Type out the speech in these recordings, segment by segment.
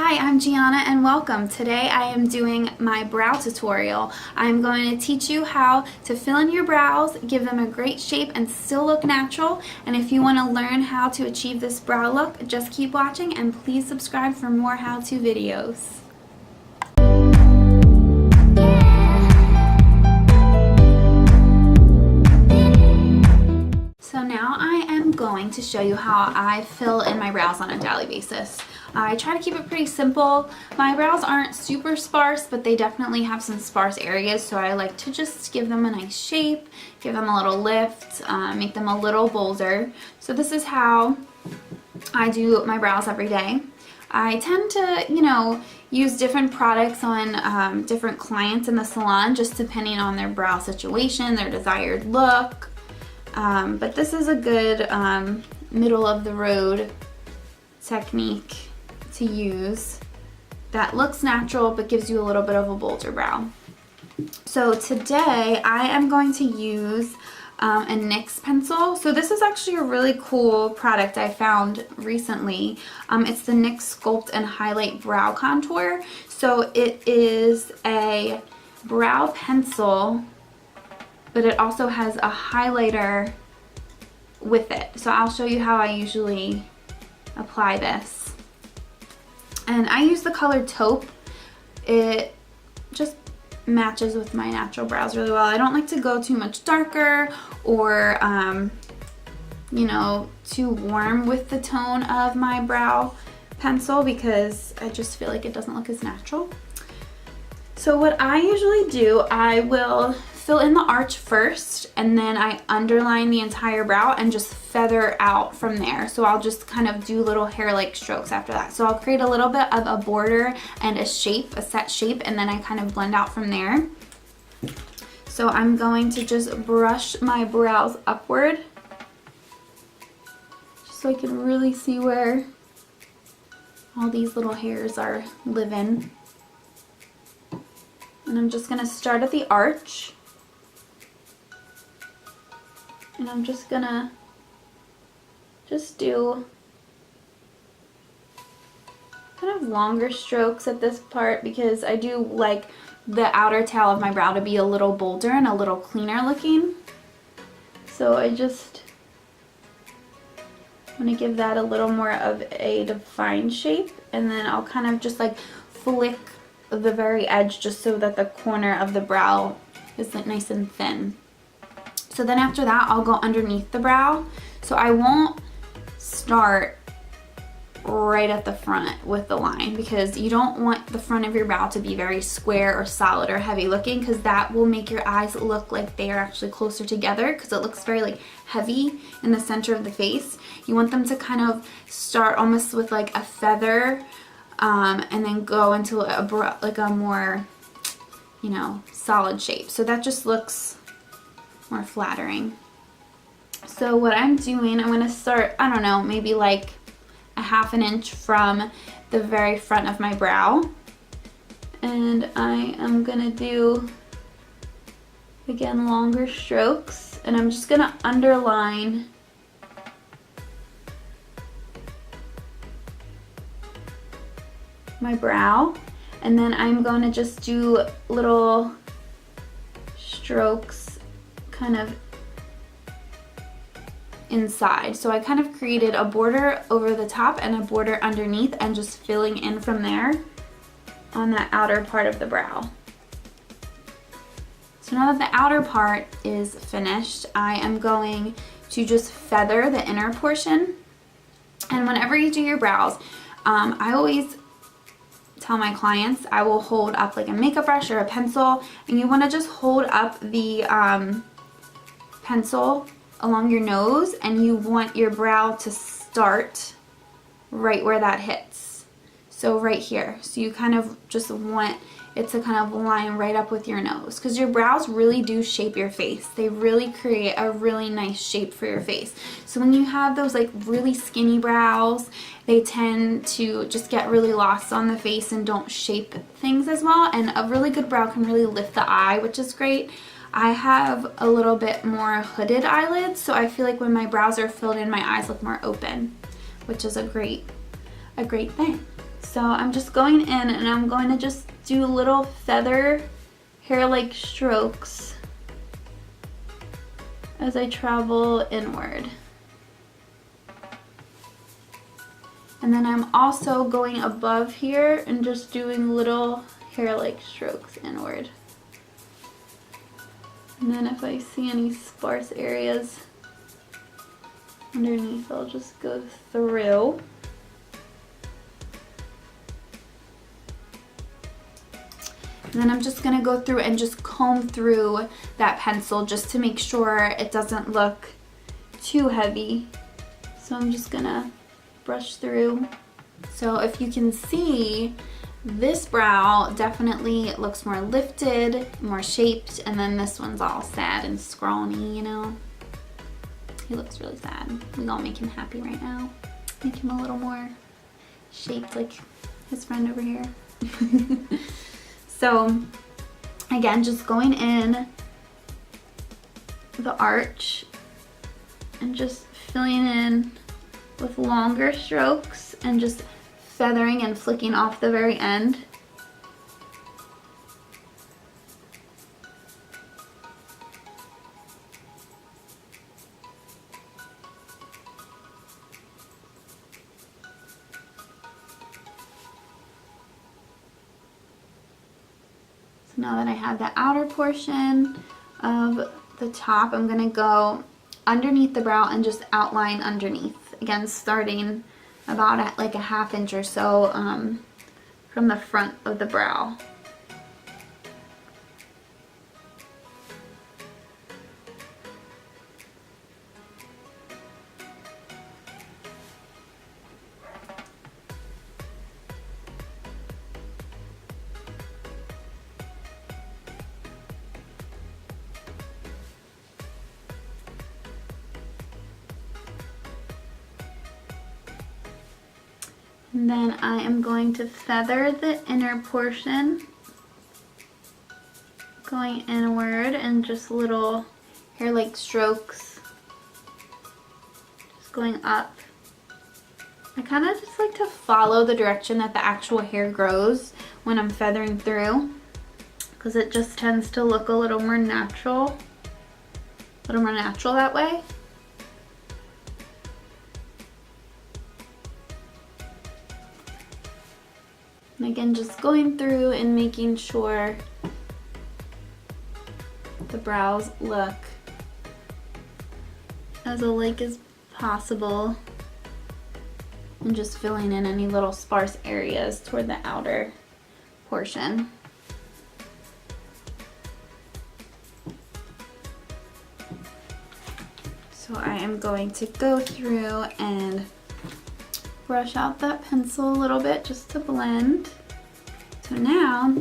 Hi, I'm Gianna and welcome. Today I am doing my brow tutorial. I'm going to teach you how to fill in your brows, give them a great shape and still look natural. And if you want to learn how to achieve this brow look, just keep watching and please subscribe for more how-to videos. So now I am going to show you how I fill in my brows on a daily basis. I try to keep it pretty simple. My brows aren't super sparse, but they definitely have some sparse areas, so I like to just give them a nice shape, give them a little lift, make them a little bolder. So this is how I do my brows every day. I tend to, use different products on different clients in the salon, just depending on their brow situation, their desired look. But this is a good middle of the road technique to use that looks natural but gives you a little bit of a bolder brow. So today I am going to use a NYX pencil. So this is actually a really cool product I found recently. It's the NYX Sculpt and Highlight Brow Contour. So it is a brow pencil, but it also has a highlighter with it. So I'll show you how I usually apply this. And I use the color taupe. It just matches with my natural brows really well. I don't like to go too much darker or too warm with the tone of my brow pencil because I just feel like it doesn't look as natural. So what I usually do, I will fill in the arch first and then I underline the entire brow and just feather out from there. So I'll just kind of do little hair-like strokes after that. So I'll create a little bit of a border and a shape, a set shape, and then I kind of blend out from there. So I'm going to just brush my brows upward just so I can really see where all these little hairs are living. And I'm just going to start at the arch. And I'm just going to do kind of longer strokes at this part because I do like the outer tail of my brow to be a little bolder and a little cleaner looking. So I just want to give that a little more of a defined shape, and then I'll kind of just like flick the very edge just so that the corner of the brow is nice and thin. So then after that I'll go underneath the brow. So I won't start right at the front with the line because you don't want the front of your brow to be very square or solid or heavy looking, because that will make your eyes look like they are actually closer together because it looks very like heavy in the center of the face. You want them to kind of start almost with like a feather and then go into a more solid shape. So that just looks more flattering. So what I'm doing, I'm going to start, I don't know, maybe like a ½ an inch from the very front of my brow. And I am going to do, again, longer strokes. And I'm just going to underline my brow. And then I'm going to just do little strokes kind of inside. So I kind of created a border over the top and a border underneath and just filling in from there on that outer part of the brow. So now that the outer part is finished, I am going to just feather the inner portion. And whenever you do your brows, I always tell my clients I will hold up like a makeup brush or a pencil, and you want to just hold up the pencil along your nose, and you want your brow to start right where that hits. So right here. So you kind of just want it to kind of line right up with your nose, because your brows really do shape your face. They really create a really nice shape for your face. So when you have those like really skinny brows, they tend to just get really lost on the face and don't shape things as well. And a really good brow can really lift the eye, which is great. I have a little bit more hooded eyelids, so I feel like when my brows are filled in, my eyes look more open, which is a great thing. So I'm just going in and I'm going to just do little feather hair-like strokes as I travel inward. And then I'm also going above here and just doing little hair-like strokes inward. And then if I see any sparse areas underneath, I'll just go through. And then I'm just gonna go through and just comb through that pencil just to make sure it doesn't look too heavy. So I'm just gonna brush through. So if you can see, this brow definitely looks more lifted, more shaped, and then this one's all sad and scrawny, you know? He looks really sad. We gotta make him happy right now. Make him a little more shaped like his friend over here. So again, just going in the arch and just filling in with longer strokes and just feathering and flicking off the very end. Now that I have the outer portion of the top, I'm going to go underneath the brow and just outline underneath. Again, starting about at like a ½ inch or so from the front of the brow. And then I am going to feather the inner portion, going inward and just little hair-like strokes, just going up. I kind of just like to follow the direction that the actual hair grows when I'm feathering through, because it just tends to look a little more natural that way. And again, just going through and making sure the brows look as alike as possible, and just filling in any little sparse areas toward the outer portion. So I am going to go through and brush out that pencil a little bit just to blend. So now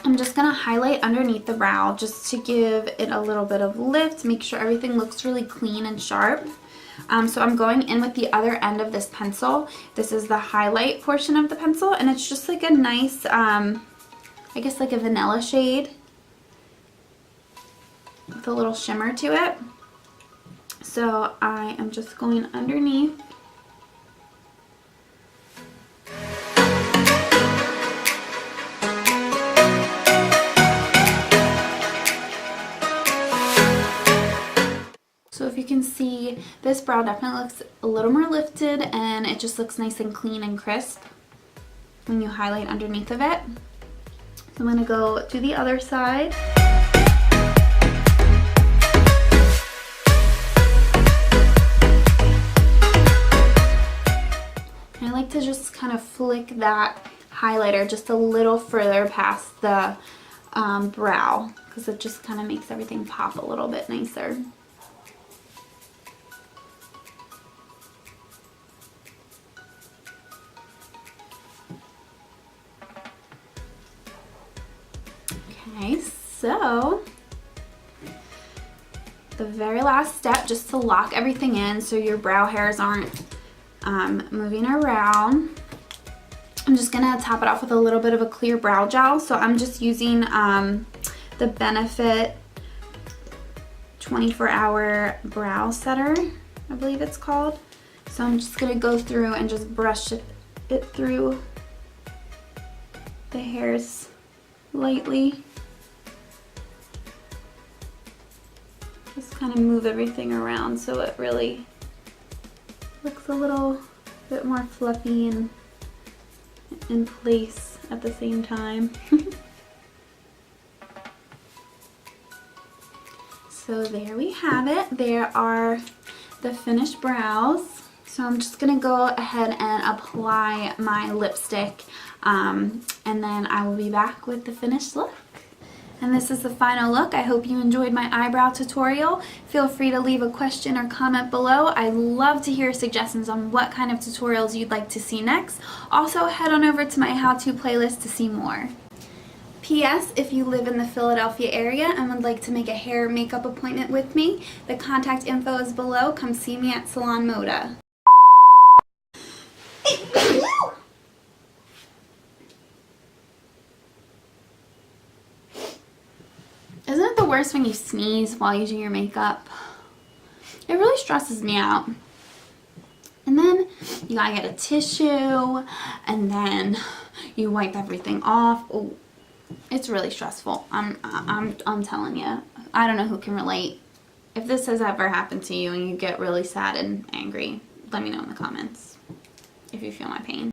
I'm just gonna highlight underneath the brow just to give it a little bit of lift, make sure everything looks really clean and sharp. So I'm going in with the other end of this pencil. This is the highlight portion of the pencil, and it's just like a nice, I guess like a vanilla shade with a little shimmer to it. So I am just going underneath. So if you can see, this brow definitely looks a little more lifted, and it just looks nice and clean and crisp when you highlight underneath of it. So I'm going to go to the other side. And I like to just kind of flick that highlighter just a little further past the brow, because it just kind of makes everything pop a little bit nicer. Okay, so the very last step, just to lock everything in so your brow hairs aren't moving around. I'm just gonna top it off with a little bit of a clear brow gel. So I'm just using the Benefit 24-hour brow setter, I believe it's called. So I'm just gonna go through and just brush it through the hairs lightly. Just kind of move everything around so it really looks a little bit more fluffy and in place at the same time. So there we have it. There are the finished brows. So I'm just gonna go ahead and apply my lipstick and then I will be back with the finished look. And this is the final look. I hope you enjoyed my eyebrow tutorial. Feel free to leave a question or comment below. I love to hear suggestions on what kind of tutorials you'd like to see next. Also, head on over to my how-to playlist to see more. P.S. If you live in the Philadelphia area and would like to make a hair makeup appointment with me, the contact info is below. Come see me at Salon Moda. Isn't it the worst when you sneeze while you do your makeup? It really stresses me out. And then you gotta get a tissue and then you wipe everything off. Oh, it's really stressful. I'm telling you. I don't know who can relate. If this has ever happened to you and you get really sad and angry, let me know in the comments if you feel my pain.